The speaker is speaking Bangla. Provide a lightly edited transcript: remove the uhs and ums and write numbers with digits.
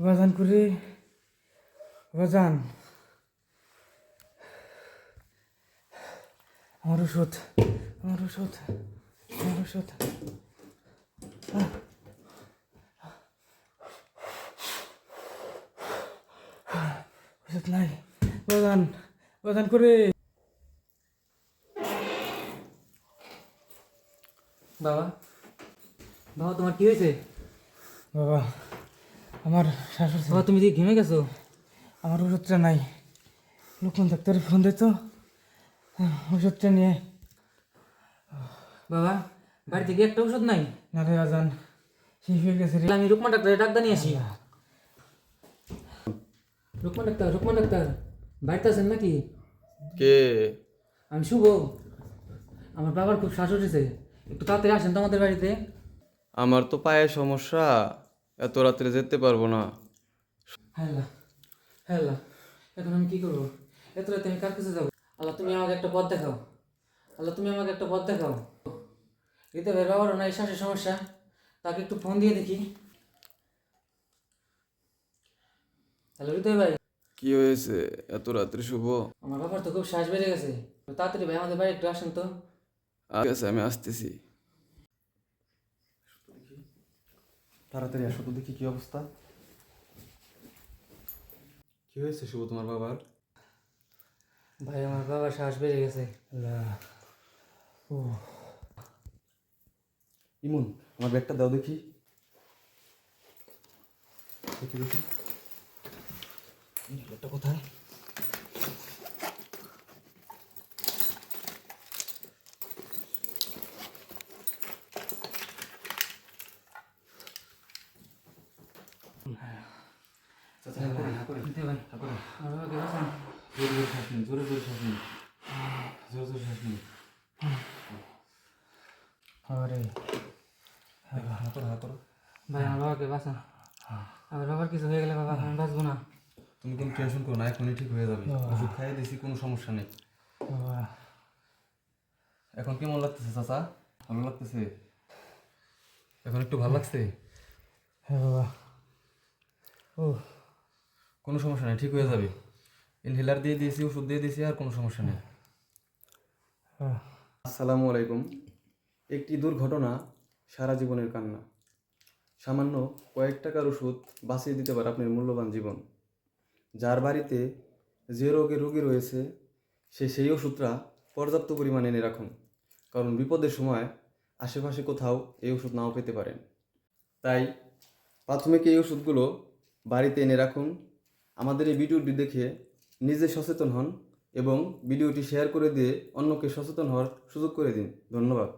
বাজান করে বাজান, আমার ওষুধ, আমার ওষুধ, আমার ওষুধ। ওষুধ নাই বাজান, বাজান করে। বাবা, বাবা তোমার কি হয়েছে? বাবা আমার শাশুড়ি, বাবা তুমি দিয়ে ঘেমে গেছো। আমার ওষুধটা নাই। লোকমান ডাক্তারে ফোন দিত, ওষুধটা নিয়ে। বাবা বাড়িতে গিয়ে একটা ওষুধ নাই? না রে বাজান, শেষ হয়ে গেছে রে। আমি রুকমান ডাক্তারের ডাক্তার নিয়ে আসি। রুকমান ডাক্তার, রুকমান ডাক্তার বাড়িতে আছেন নাকি? কে? আমি শুভ। আমার বাবার খুব শ্বাস উঠেছে, একটু তাড়াতাড়ি আসেন তো আমাদের বাড়িতে। আমার তো পায়ের সমস্যা, এত রাত্রে যেতে পারবো না। হ্যাঁ হ্যাঁ, এখন আমি কি করবো? এত রাতে আমি কার কাছে যাবো? আল্লাহ তুমি আমাকে একটা পথ দেখাও, আল্লাহ তুমি আমাকে একটা পথ দেখাও। হৃদয় ভাইয়ের বাবারও না এই শ্বাসের সমস্যা, তাকে একটু ফোন দিয়ে দেখি। হ্যালো হৃদয় ভাই, কি হয়েছে এত রাত্রে শুভ? আমার বাবার তো খুব শ্বাস বেড়ে গেছে, তাড়াতাড়ি ভাই আমাদের বাড়ি একটু আসেন তো। ঠিক আছে, আমি আসতেছি। তাড়াতাড়ি আসো তো, দেখি কি অবস্থা। কি হয়েছে শুভ তোমার বাবার? ভাই আমার বাবার শ্বাস বেড়ে গেছে। ও ইমন, আমার ব্যাগটা দাও দেখি। দেখি দেখি ব্যাগটা কোথায়? হৃদয় ভাই, আমার বাবাকে বাঁচান। জোরে জোরে শ্বাস নিন, জোরে জোরে শ্বাস নিন, জোরে জোরে শ্বাস নিন। আরে হা করো, হা করো। ভাই আমার বাবাকে বাঁচান, আমার বাবার কিছু হয়ে গেলে বাবা আমি বাঁচবো না। তুমি কোনো টেনশন করো না, এখনই ঠিক হয়ে যাবে। ওষুধ খাইয়ে দিয়েছি, কোনো সমস্যা নেই। বাবা, এখন কেমন লাগতেছে চাচা? ভালো লাগতেছে? এখন একটু ভালো লাগছে? হ্যাঁ বাবা। ও কোনো সমস্যা নেই, ঠিক হয়ে যাবে। ইনহেলার দিয়ে দিয়েছি, ওষুধ দিয়ে দিয়েছি, আর কোনো সমস্যা নেই। আসসালামু আলাইকুম। একটি দুর্ঘটনা সারা জীবনের কান্না। সামান্য কয়েক টাকার ওষুধ বাঁচিয়ে দিতে পারে আপনার মূল্যবান জীবন। যার বাড়িতে যে রোগী রয়েছে, সেই ওষুধটা পর্যাপ্ত পরিমাণে এনে রাখুন, কারণ বিপদের সময় আশেপাশে কোথাও এই ওষুধ নাও পেতে পারেন। তাই প্রাথমিক এই ওষুধগুলো বাড়িতে এনে রাখুন। আমাদের এই ভিডিওটি দেখে নিজে সচেতন হন এবং ভিডিওটি শেয়ার করে দিয়ে অন্যকে সচেতন হওয়ার সুযোগ করে দিন। ধন্যবাদ।